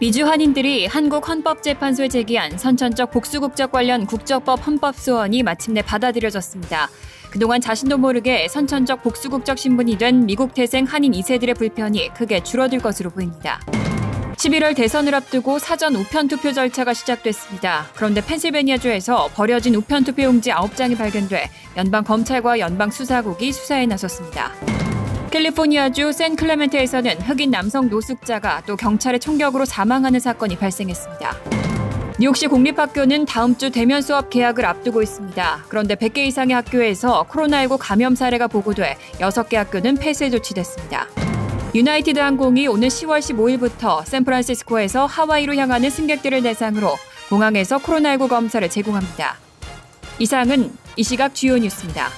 미주 한인들이 한국 헌법재판소에 제기한 선천적 복수국적 관련 국적법 헌법소원이 마침내 받아들여졌습니다. 그동안 자신도 모르게 선천적 복수국적 신분이 된 미국 태생 한인 2세들의 불편이 크게 줄어들 것으로 보입니다. 11월 대선을 앞두고 사전 우편투표 절차가 시작됐습니다. 그런데 펜실베니아주에서 버려진 우편투표 용지 9장이 발견돼 연방검찰과 연방수사국이 수사에 나섰습니다. 캘리포니아주 샌클레멘트에서는 흑인 남성 노숙자가 또 경찰의 총격으로 사망하는 사건이 발생했습니다. 뉴욕시 공립학교는 다음 주 대면 수업 개학을 앞두고 있습니다. 그런데 100개 이상의 학교에서 코로나19 감염 사례가 보고돼 6개 학교는 폐쇄 조치됐습니다. 유나이티드 항공이 오는 10월 15일부터 샌프란시스코에서 하와이로 향하는 승객들을 대상으로 공항에서 코로나19 검사를 제공합니다. 이상은 이 시각 주요 뉴스입니다.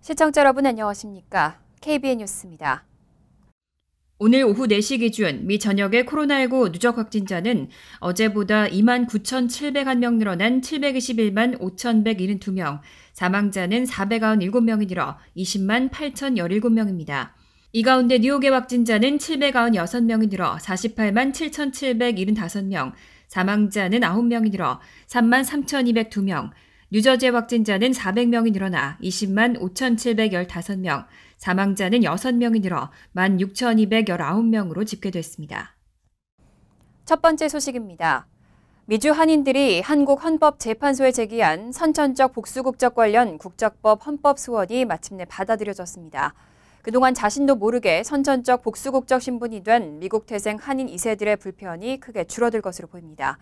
시청자 여러분 안녕하십니까? KBN 뉴스입니다. 오늘 오후 4시 기준 미 전역의 코로나19 누적 확진자는 어제보다 29,701명 늘어난 721만 5,172명, 사망자는 497명이 늘어 20만 8,017명입니다. 이 가운데 뉴욕의 확진자는 796명이 늘어 48만 7,775명, 사망자는 9명이 늘어 3만 3,202명, 뉴저지의 확진자는 400명이 늘어나 20만 5,715명, 사망자는 6명이 늘어 16,219명으로 집계됐습니다. 첫 번째 소식입니다. 미주 한인들이 한국 헌법재판소에 제기한 선천적 복수국적 관련 국적법 헌법소원이 마침내 받아들여졌습니다. 그동안 자신도 모르게 선천적 복수국적 신분이 된 미국 태생 한인 2세들의 불편이 크게 줄어들 것으로 보입니다.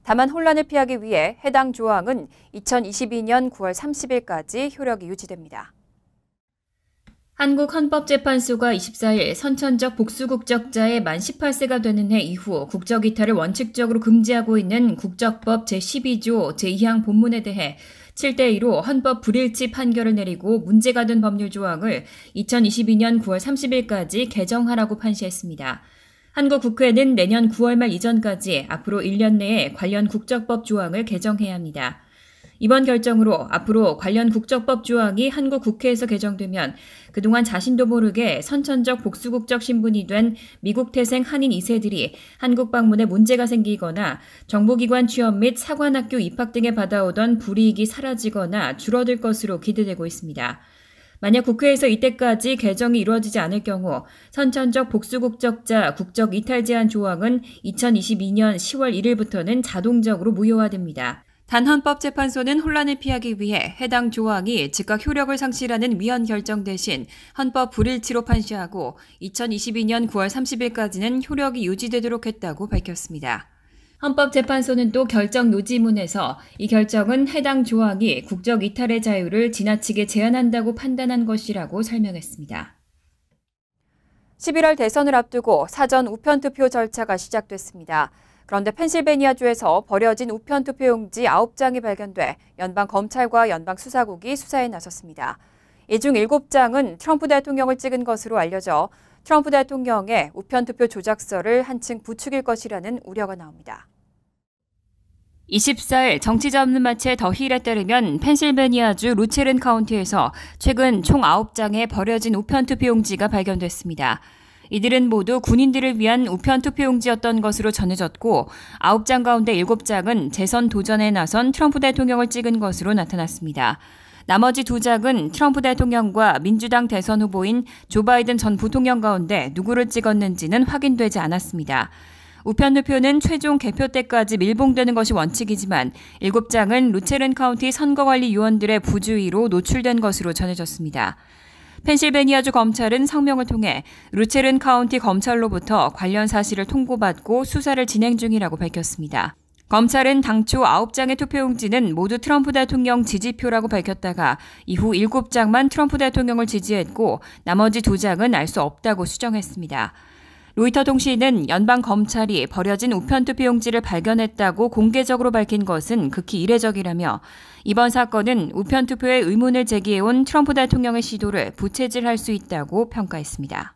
다만 혼란을 피하기 위해 해당 조항은 2022년 9월 30일까지 효력이 유지됩니다. 한국 헌법재판소가 24일 선천적 복수국적자의 만 18세가 되는 해 이후 국적 이탈을 원칙적으로 금지하고 있는 국적법 제12조 제2항 본문에 대해 7대2로 헌법 불일치 판결을 내리고 문제가 된 법률 조항을 2022년 9월 30일까지 개정하라고 판시했습니다. 한국 국회는 내년 9월 말 이전까지 앞으로 1년 내에 관련 국적법 조항을 개정해야 합니다. 이번 결정으로 앞으로 관련 국적법 조항이 한국 국회에서 개정되면 그동안 자신도 모르게 선천적 복수국적 신분이 된 미국 태생 한인 2세들이 한국 방문에 문제가 생기거나 정보기관 취업 및 사관학교 입학 등에 받아오던 불이익이 사라지거나 줄어들 것으로 기대되고 있습니다. 만약 국회에서 이때까지 개정이 이루어지지 않을 경우 선천적 복수국적자 국적 이탈 제한 조항은 2022년 10월 1일부터는 자동적으로 무효화됩니다. 단 헌법재판소는 혼란을 피하기 위해 해당 조항이 즉각 효력을 상실하는 위헌 결정 대신 헌법 불일치로 판시하고 2022년 9월 30일까지는 효력이 유지되도록 했다고 밝혔습니다. 헌법재판소는 또 결정 요지문에서 이 결정은 해당 조항이 국적 이탈의 자유를 지나치게 제한한다고 판단한 것이라고 설명했습니다. 11월 대선을 앞두고 사전 우편투표 절차가 시작됐습니다. 그런데 펜실베니아주에서 버려진 우편투표 용지 9장이 발견돼 연방검찰과 연방수사국이 수사에 나섰습니다. 이 중 7장은 트럼프 대통령을 찍은 것으로 알려져 트럼프 대통령의 우편투표 조작서를 한층 부추길 것이라는 우려가 나옵니다. 24일 정치자 없는 마치의 더 힐에 따르면 펜실베니아주 루체른 카운티에서 최근 총 9장의 버려진 우편투표 용지가 발견됐습니다. 이들은 모두 군인들을 위한 우편투표용지였던 것으로 전해졌고 9장 가운데 7장은 재선 도전에 나선 트럼프 대통령을 찍은 것으로 나타났습니다. 나머지 2장은 트럼프 대통령과 민주당 대선 후보인 조 바이든 전 부통령 가운데 누구를 찍었는지는 확인되지 않았습니다. 우편투표는 최종 개표 때까지 밀봉되는 것이 원칙이지만 7장은 루체른 카운티 선거관리위원들의 부주의로 노출된 것으로 전해졌습니다. 펜실베니아주 검찰은 성명을 통해 루체른 카운티 검찰로부터 관련 사실을 통보받고 수사를 진행 중이라고 밝혔습니다. 검찰은 당초 9장의 투표용지는 모두 트럼프 대통령 지지표라고 밝혔다가 이후 7장만 트럼프 대통령을 지지했고 나머지 2장은 알 수 없다고 수정했습니다. 로이터 통신은 연방검찰이 버려진 우편투표용지를 발견했다고 공개적으로 밝힌 것은 극히 이례적이라며 이번 사건은 우편투표에 의문을 제기해온 트럼프 대통령의 시도를 부채질할 수 있다고 평가했습니다.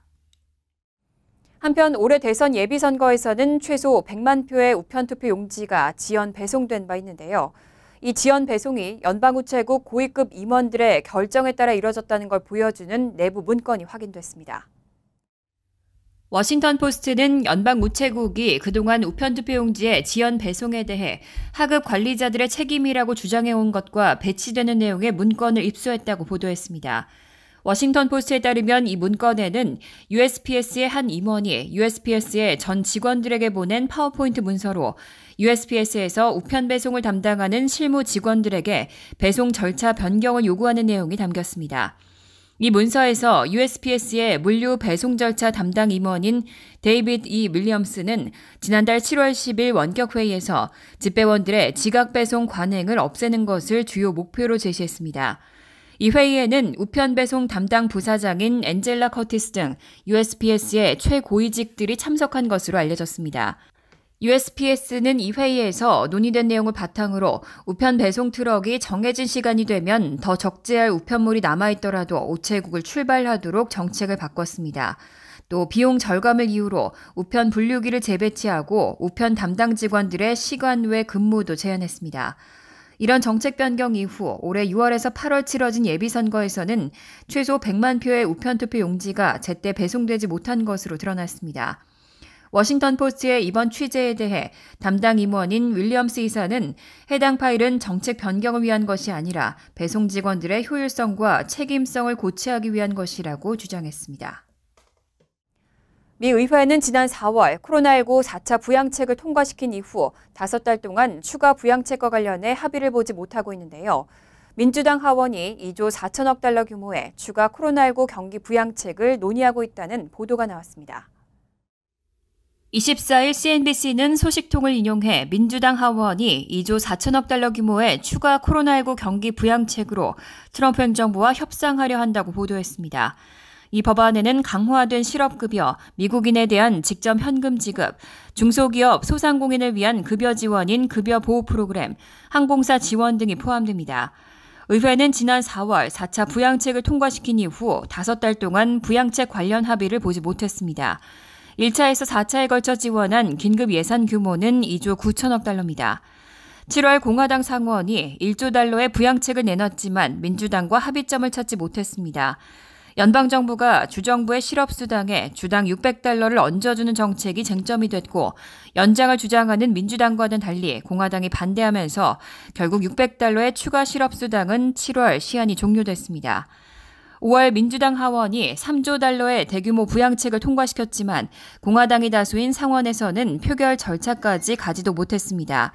한편 올해 대선 예비선거에서는 최소 100만 표의 우편투표 용지가 지연 배송된 바 있는데요. 이 지연 배송이 연방우체국 고위급 임원들의 결정에 따라 이뤄졌다는 걸 보여주는 내부 문건이 확인됐습니다. 워싱턴 포스트는 연방 우체국이 그동안 우편투표용지의 지연 배송에 대해 하급 관리자들의 책임이라고 주장해온 것과 배치되는 내용의 문건을 입수했다고 보도했습니다. 워싱턴 포스트에 따르면 이 문건에는 USPS의 한 임원이 USPS의 전 직원들에게 보낸 파워포인트 문서로 USPS에서 우편 배송을 담당하는 실무 직원들에게 배송 절차 변경을 요구하는 내용이 담겼습니다. 이 문서에서 USPS의 물류 배송 절차 담당 임원인 데이비드 E. 윌리엄스는 지난달 7월 10일 원격회의에서 집배원들의 지각 배송 관행을 없애는 것을 주요 목표로 제시했습니다. 이 회의에는 우편 배송 담당 부사장인 엔젤라 커티스 등 USPS의 최고위직들이 참석한 것으로 알려졌습니다. USPS는 이 회의에서 논의된 내용을 바탕으로 우편 배송 트럭이 정해진 시간이 되면 더 적재할 우편물이 남아있더라도 우체국을 출발하도록 정책을 바꿨습니다. 또 비용 절감을 이유로 우편 분류기를 재배치하고 우편 담당 직원들의 시간 외 근무도 제한했습니다. 이런 정책 변경 이후 올해 6월에서 8월 치러진 예비선거에서는 최소 100만 표의 우편투표 용지가 제때 배송되지 못한 것으로 드러났습니다. 워싱턴 포스트의 이번 취재에 대해 담당 임원인 윌리엄스 이사는 해당 파일은 정책 변경을 위한 것이 아니라 배송 직원들의 효율성과 책임성을 고취하기 위한 것이라고 주장했습니다. 미 의회는 지난 4월 코로나19 4차 부양책을 통과시킨 이후 5달 동안 추가 부양책과 관련해 합의를 보지 못하고 있는데요. 민주당 하원이 2조 4천억 달러 규모의 추가 코로나19 경기 부양책을 논의하고 있다는 보도가 나왔습니다. 24일 CNBC는 소식통을 인용해 민주당 하원이 2조 4천억 달러 규모의 추가 코로나19 경기 부양책으로 트럼프 행정부와 협상하려 한다고 보도했습니다. 이 법안에는 강화된 실업급여, 미국인에 대한 직접 현금 지급, 중소기업, 소상공인을 위한 급여 지원인 급여 보호 프로그램, 항공사 지원 등이 포함됩니다. 의회는 지난 4월 4차 부양책을 통과시킨 이후 5달 동안 부양책 관련 합의를 보지 못했습니다. 1차에서 4차에 걸쳐 지원한 긴급 예산 규모는 2조 9천억 달러입니다. 7월 공화당 상원이 1조 달러의 부양책을 내놨지만 민주당과 합의점을 찾지 못했습니다. 연방정부가 주정부의 실업수당에 주당 600달러를 얹어주는 정책이 쟁점이 됐고 연장을 주장하는 민주당과는 달리 공화당이 반대하면서 결국 600달러의 추가 실업수당은 7월 시한이 종료됐습니다. 5월 민주당 하원이 3조 달러의 대규모 부양책을 통과시켰지만 공화당이 다수인 상원에서는 표결 절차까지 가지도 못했습니다.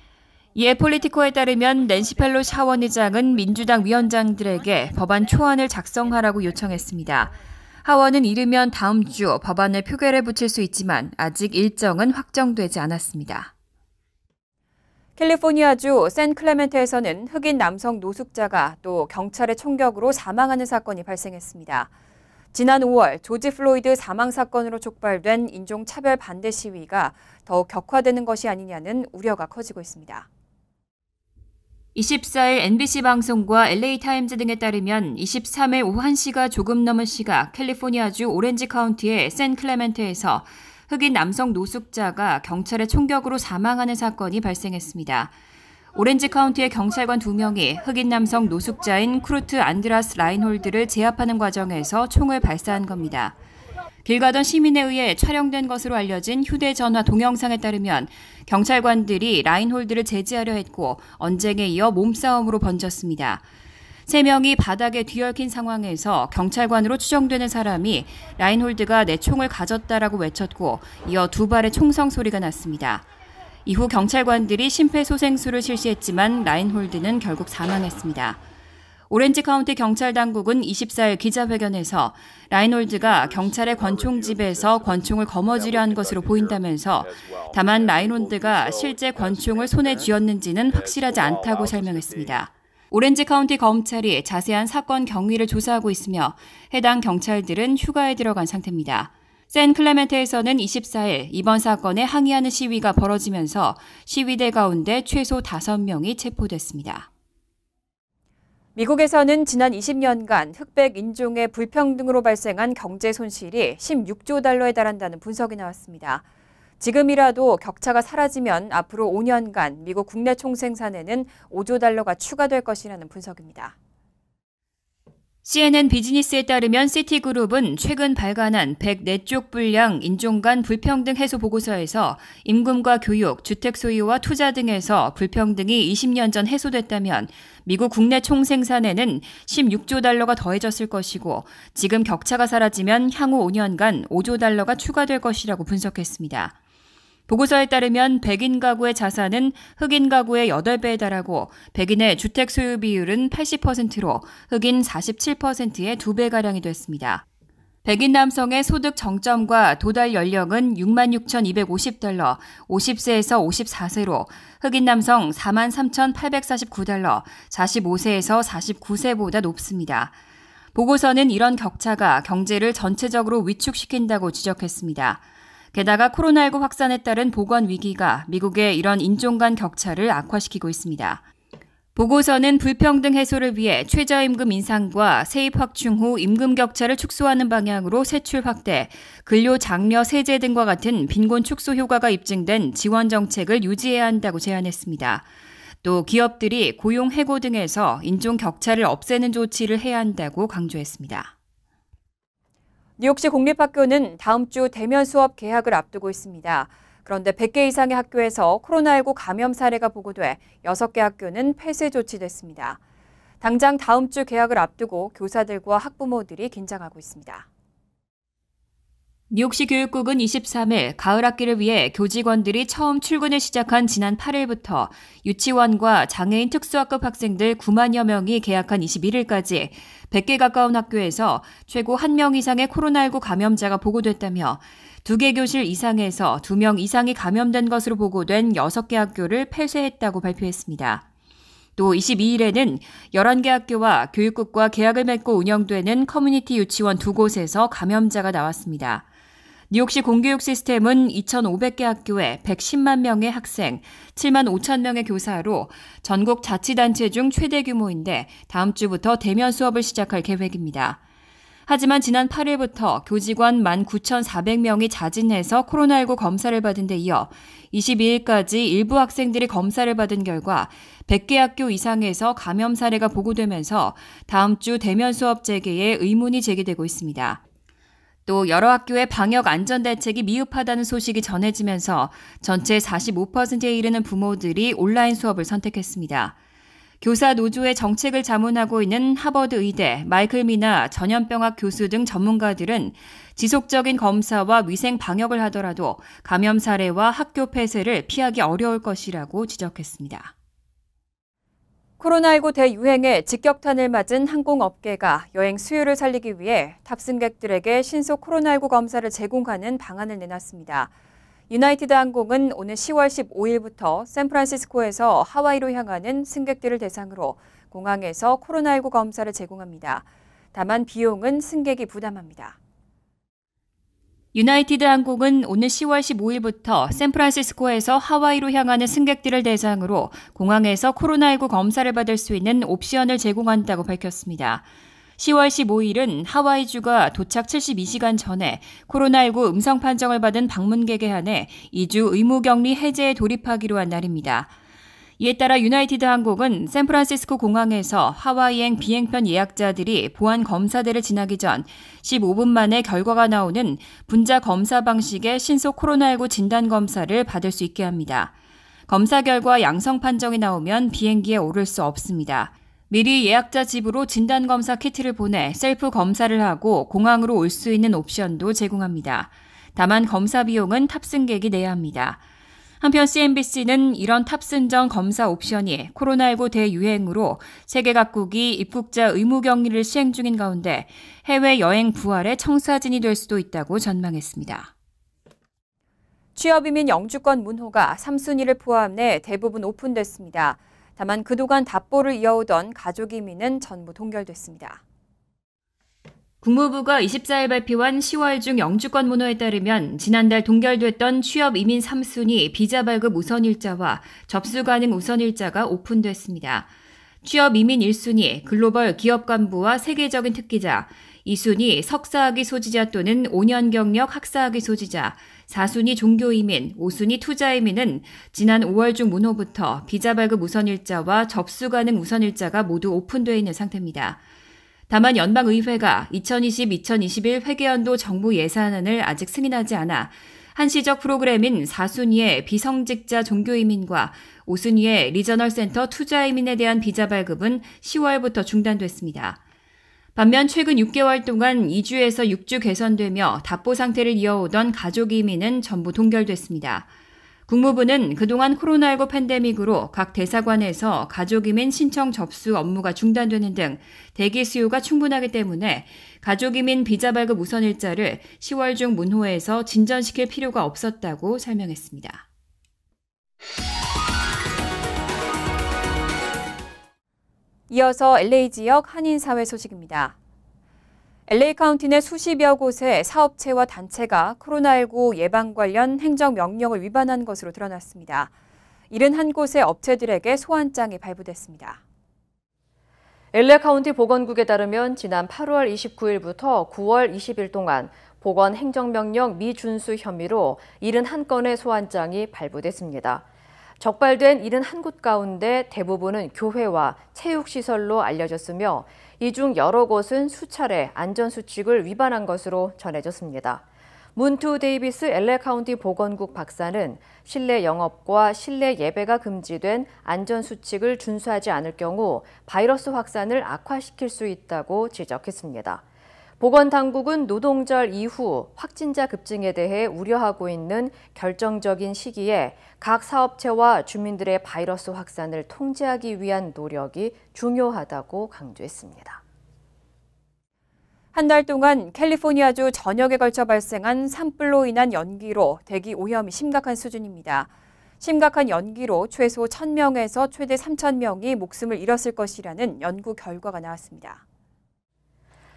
이에 폴리티코에 따르면 낸시 펠로시 하원의장은 민주당 위원장들에게 법안 초안을 작성하라고 요청했습니다. 하원은 이르면 다음 주 법안을 표결에 붙일 수 있지만 아직 일정은 확정되지 않았습니다. 캘리포니아주 샌클레멘트에서는 흑인 남성 노숙자가 또 경찰의 총격으로 사망하는 사건이 발생했습니다. 지난 5월 조지 플로이드 사망 사건으로 촉발된 인종차별 반대 시위가 더욱 격화되는 것이 아니냐는 우려가 커지고 있습니다. 24일 NBC 방송과 LA타임즈 등에 따르면 23일 오후 1시가 조금 넘은 시각 캘리포니아주 오렌지 카운티의 샌클레멘트에서 흑인 남성 노숙자가 경찰의 총격으로 사망하는 사건이 발생했습니다. 오렌지 카운티의 경찰관 2명이 흑인 남성 노숙자인 크루트 안드라스 라인홀드를 제압하는 과정에서 총을 발사한 겁니다. 길 가던 시민에 의해 촬영된 것으로 알려진 휴대전화 동영상에 따르면 경찰관들이 라인홀드를 제지하려 했고 언쟁에 이어 몸싸움으로 번졌습니다. 3명이 바닥에 뒤얽힌 상황에서 경찰관으로 추정되는 사람이 라인홀드가 내 총을 가졌다라고 외쳤고 이어 2발의 총성 소리가 났습니다. 이후 경찰관들이 심폐소생술을 실시했지만 라인홀드는 결국 사망했습니다. 오렌지 카운티 경찰 당국은 24일 기자회견에서 라인홀드가 경찰의 권총집에서 권총을 거머쥐려 한 것으로 보인다면서 다만 라인홀드가 실제 권총을 손에 쥐었는지는 확실하지 않다고 설명했습니다. 오렌지 카운티 검찰이 자세한 사건 경위를 조사하고 있으며 해당 경찰들은 휴가에 들어간 상태입니다. 샌클레멘트에서는 24일 이번 사건에 항의하는 시위가 벌어지면서 시위대 가운데 최소 5명이 체포됐습니다. 미국에서는 지난 20년간 흑백 인종의 불평등으로 발생한 경제 손실이 16조 달러에 달한다는 분석이 나왔습니다. 지금이라도 격차가 사라지면 앞으로 5년간 미국 국내 총생산에는 5조 달러가 추가될 것이라는 분석입니다. CNN 비즈니스에 따르면 시티그룹은 최근 발간한 104쪽 분량 인종 간 불평등 해소 보고서에서 임금과 교육, 주택 소유와 투자 등에서 불평등이 20년 전 해소됐다면 미국 국내 총생산에는 16조 달러가 더해졌을 것이고 지금 격차가 사라지면 향후 5년간 5조 달러가 추가될 것이라고 분석했습니다. 보고서에 따르면 백인 가구의 자산은 흑인 가구의 8배에 달하고 백인의 주택 소유 비율은 80%로 흑인 47%의 2배가량이 됐습니다. 백인 남성의 소득 정점과 도달 연령은 66,250달러, 50세에서 54세로 흑인 남성 43,849달러, 45세에서 49세보다 높습니다. 보고서는 이런 격차가 경제를 전체적으로 위축시킨다고 지적했습니다. 게다가 코로나19 확산에 따른 보건 위기가 미국의 이런 인종 간 격차를 악화시키고 있습니다. 보고서는 불평등 해소를 위해 최저임금 인상과 세입 확충 후 임금 격차를 축소하는 방향으로 세출 확대, 근로 장려 세제 등과 같은 빈곤 축소 효과가 입증된 지원 정책을 유지해야 한다고 제안했습니다. 또 기업들이 고용 해고 등에서 인종 격차를 없애는 조치를 해야 한다고 강조했습니다. 뉴욕시 공립학교는 다음 주 대면 수업 개학을 앞두고 있습니다. 그런데 100개 이상의 학교에서 코로나19 감염 사례가 보고돼 6개 학교는 폐쇄 조치됐습니다. 당장 다음 주 개학을 앞두고 교사들과 학부모들이 긴장하고 있습니다. 뉴욕시 교육국은 23일 가을 학기를 위해 교직원들이 처음 출근을 시작한 지난 8일부터 유치원과 장애인 특수학급 학생들 9만여 명이 개학한 21일까지 100개 가까운 학교에서 최고 1명 이상의 코로나19 감염자가 보고됐다며 2개 교실 이상에서 2명 이상이 감염된 것으로 보고된 6개 학교를 폐쇄했다고 발표했습니다. 또 22일에는 11개 학교와 교육국과 계약을 맺고 운영되는 커뮤니티 유치원 2곳에서 감염자가 나왔습니다. 뉴욕시 공교육 시스템은 2,500개 학교에 110만 명의 학생, 7만 5천 명의 교사로 전국 자치단체 중 최대 규모인데 다음 주부터 대면 수업을 시작할 계획입니다. 하지만 지난 8일부터 교직원 19,400명이 자진해서 코로나19 검사를 받은 데 이어 22일까지 일부 학생들이 검사를 받은 결과 100개 학교 이상에서 감염 사례가 보고되면서 다음 주 대면 수업 재개에 의문이 제기되고 있습니다. 또 여러 학교의 방역 안전 대책이 미흡하다는 소식이 전해지면서 전체 45%에 이르는 부모들이 온라인 수업을 선택했습니다. 교사 노조의 정책을 자문하고 있는 하버드 의대 마이클 미나 전염병학 교수 등 전문가들은 지속적인 검사와 위생 방역을 하더라도 감염 사례와 학교 폐쇄를 피하기 어려울 것이라고 지적했습니다. 코로나19 대유행에 직격탄을 맞은 항공업계가 여행 수요를 살리기 위해 탑승객들에게 신속 코로나19 검사를 제공하는 방안을 내놨습니다. 유나이티드 항공은 오는 10월 15일부터 샌프란시스코에서 하와이로 향하는 승객들을 대상으로 공항에서 코로나19 검사를 제공합니다. 다만 비용은 승객이 부담합니다. 유나이티드 항공은 오늘 10월 15일부터 샌프란시스코에서 하와이로 향하는 승객들을 대상으로 공항에서 코로나19 검사를 받을 수 있는 옵션을 제공한다고 밝혔습니다. 10월 15일은 하와이주가 도착 72시간 전에 코로나19 음성 판정을 받은 방문객에 한해 2주 의무격리 해제에 돌입하기로 한 날입니다. 이에 따라 유나이티드 항공은 샌프란시스코 공항에서 하와이행 비행편 예약자들이 보안 검사대를 지나기 전 15분 만에 결과가 나오는 분자 검사 방식의 신속 코로나19 진단 검사를 받을 수 있게 합니다. 검사 결과 양성 판정이 나오면 비행기에 오를 수 없습니다. 미리 예약자 집으로 진단검사 키트를 보내 셀프 검사를 하고 공항으로 올 수 있는 옵션도 제공합니다. 다만 검사 비용은 탑승객이 내야 합니다. 한편 CNBC는 이런 탑승 전 검사 옵션이 코로나19 대유행으로 세계 각국이 입국자 의무격리를 시행 중인 가운데 해외여행 부활의 청사진이 될 수도 있다고 전망했습니다. 취업이민 영주권 문호가 3순위를 포함해 대부분 오픈됐습니다. 다만 그동안 답보를 이어오던 가족이민은 전부 동결됐습니다. 국무부가 24일 발표한 10월 중 영주권 문호에 따르면 지난달 동결됐던 취업 이민 3순위 비자 발급 우선일자와 접수 가능 우선일자가 오픈됐습니다. 취업 이민 1순위 글로벌 기업 간부와 세계적인 특기자, 2순위 석사학위 소지자 또는 5년 경력 학사학위 소지자, 4순위 종교이민, 5순위 투자이민은 지난 5월 중 문호부터 비자 발급 우선일자와 접수 가능 우선일자가 모두 오픈되어 있는 상태입니다. 다만 연방의회가 2020-2021 회계연도 정부 예산안을 아직 승인하지 않아 한시적 프로그램인 4순위의 비성직자 종교이민과 5순위의 리저널센터 투자이민에 대한 비자 발급은 10월부터 중단됐습니다. 반면 최근 6개월 동안 2주에서 6주 개선되며 답보 상태를 이어오던 가족이민은 전부 동결됐습니다. 국무부는 그동안 코로나19 팬데믹으로 각 대사관에서 가족이민 신청 접수 업무가 중단되는 등 대기 수요가 충분하기 때문에 가족이민 비자 발급 우선 일자를 10월 중 문호에서 진전시킬 필요가 없었다고 설명했습니다. 이어서 LA 지역 한인사회 소식입니다. LA 카운티 내 수십여 곳의 사업체와 단체가 코로나19 예방 관련 행정명령을 위반한 것으로 드러났습니다. 71곳의 업체들에게 소환장이 발부됐습니다. LA 카운티 보건국에 따르면 지난 8월 29일부터 9월 20일 동안 보건 행정명령 미준수 혐의로 71건의 소환장이 발부됐습니다. 적발된 71곳 가운데 대부분은 교회와 체육시설로 알려졌으며 이 중 여러 곳은 수차례 안전수칙을 위반한 것으로 전해졌습니다. 문투 데이비스 LA 카운티 보건국 박사는 실내 영업과 실내 예배가 금지된 안전수칙을 준수하지 않을 경우 바이러스 확산을 악화시킬 수 있다고 지적했습니다. 보건당국은 노동절 이후 확진자 급증에 대해 우려하고 있는 결정적인 시기에 각 사업체와 주민들의 바이러스 확산을 통제하기 위한 노력이 중요하다고 강조했습니다. 한 달 동안 캘리포니아주 전역에 걸쳐 발생한 산불로 인한 연기로 대기 오염이 심각한 수준입니다. 심각한 연기로 최소 1,000명에서 최대 3,000명이 목숨을 잃었을 것이라는 연구 결과가 나왔습니다.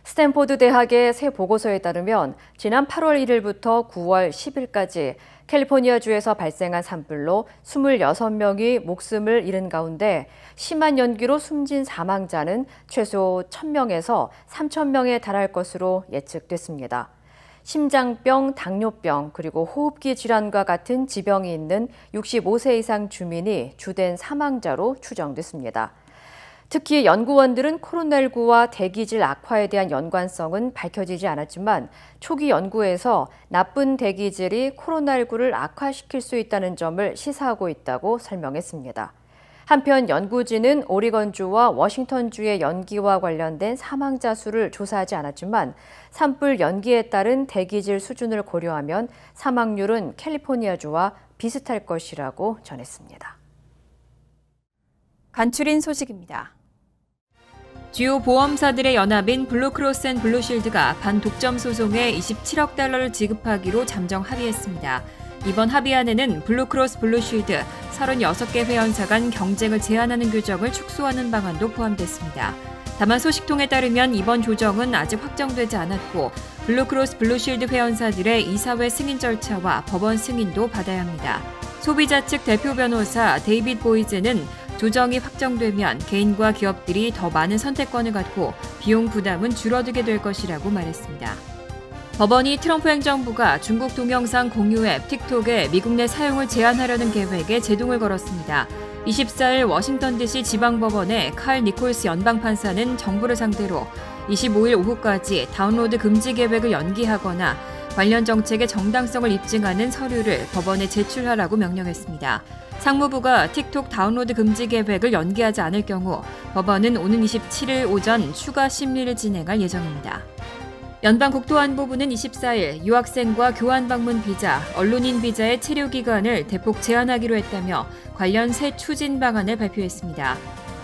스탠포드 대학의 새 보고서에 따르면 지난 8월 1일부터 9월 10일까지 캘리포니아주에서 발생한 산불로 26명이 목숨을 잃은 가운데 심한 연기로 숨진 사망자는 최소 1,000명에서 3,000명에 달할 것으로 예측됐습니다. 심장병, 당뇨병, 그리고 호흡기 질환과 같은 지병이 있는 65세 이상 주민이 주된 사망자로 추정됐습니다. 특히 연구원들은 코로나19와 대기질 악화에 대한 연관성은 밝혀지지 않았지만 초기 연구에서 나쁜 대기질이 코로나19를 악화시킬 수 있다는 점을 시사하고 있다고 설명했습니다. 한편 연구진은 오리건주와 워싱턴주의 연기와 관련된 사망자 수를 조사하지 않았지만 산불 연기에 따른 대기질 수준을 고려하면 사망률은 캘리포니아주와 비슷할 것이라고 전했습니다. 간추린 소식입니다. 주요 보험사들의 연합인 블루크로스 앤 블루쉴드가 반독점 소송에 27억 달러를 지급하기로 잠정 합의했습니다. 이번 합의안에는 블루크로스 블루쉴드 36개 회원사 간 경쟁을 제한하는 규정을 축소하는 방안도 포함됐습니다. 다만 소식통에 따르면 이번 조정은 아직 확정되지 않았고 블루크로스 블루쉴드 회원사들의 이사회 승인 절차와 법원 승인도 받아야 합니다. 소비자 측 대표 변호사 데이빗 보이즈는 조정이 확정되면 개인과 기업들이 더 많은 선택권을 갖고 비용 부담은 줄어들게 될 것이라고 말했습니다. 법원이 트럼프 행정부가 중국 동영상 공유 앱 틱톡의 미국 내 사용을 제한하려는 계획에 제동을 걸었습니다. 24일 워싱턴 DC 지방법원의 칼 니콜스 연방판사는 정부를 상대로 25일 오후까지 다운로드 금지 계획을 연기하거나 관련 정책의 정당성을 입증하는 서류를 법원에 제출하라고 명령했습니다. 상무부가 틱톡 다운로드 금지 계획을 연기하지 않을 경우 법원은 오는 27일 오전 추가 심리를 진행할 예정입니다. 연방국토안보부는 24일 유학생과 교환 방문 비자, 언론인 비자의 체류 기간을 대폭 제한하기로 했다며 관련 새 추진 방안을 발표했습니다.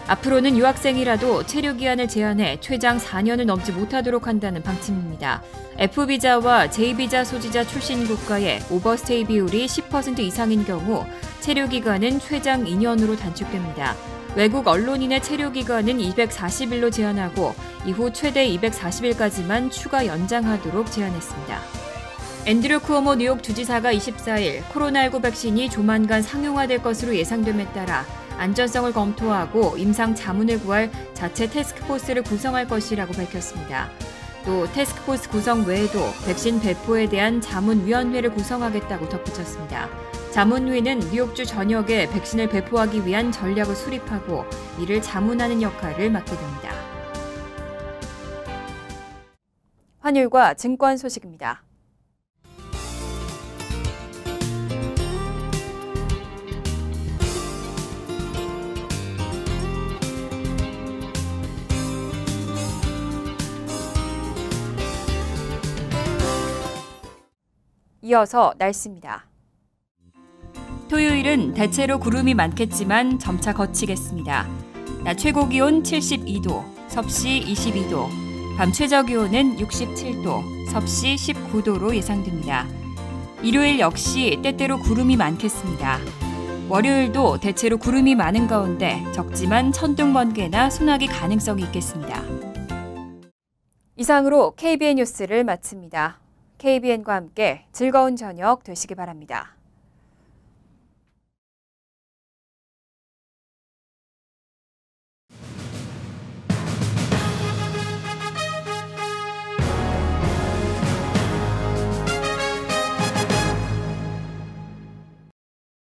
앞으로는 유학생이라도 체류 기한을 제한해 최장 4년을 넘지 못하도록 한다는 방침입니다. F비자와 J비자 소지자 출신 국가의 오버스테이 비율이 10% 이상인 경우 체류 기간은 최장 2년으로 단축됩니다. 외국 언론인의 체류 기간은 240일로 제한하고 이후 최대 240일까지만 추가 연장하도록 제한했습니다. 앤드류 쿠오모 뉴욕 주지사가 24일 코로나19 백신이 조만간 상용화될 것으로 예상됨에 따라 안전성을 검토하고 임상 자문을 구할 자체 태스크포스를 구성할 것이라고 밝혔습니다. 또 태스크포스 구성 외에도 백신 배포에 대한 자문위원회를 구성하겠다고 덧붙였습니다. 자문위는 뉴욕주 전역에 백신을 배포하기 위한 전략을 수립하고 이를 자문하는 역할을 맡게 됩니다. 환율과 증권 소식입니다. 이어서 날씨입니다. 토요일은 대체로 구름이 많겠지만 점차 거치겠습니다. 낮 최고 기온 72도, 섭씨 22도, 밤 최저 기온은 67도, 섭씨 19도로 예상됩니다. 일요일 역시 때때로 구름이 많겠습니다. 월요일도 대체로 구름이 많은 가운데 적지만 천둥 번개나 소나기 가능성이 있겠습니다. 이상으로 KBN 뉴스를 마칩니다. KBN과 함께 즐거운 저녁 되시기 바랍니다.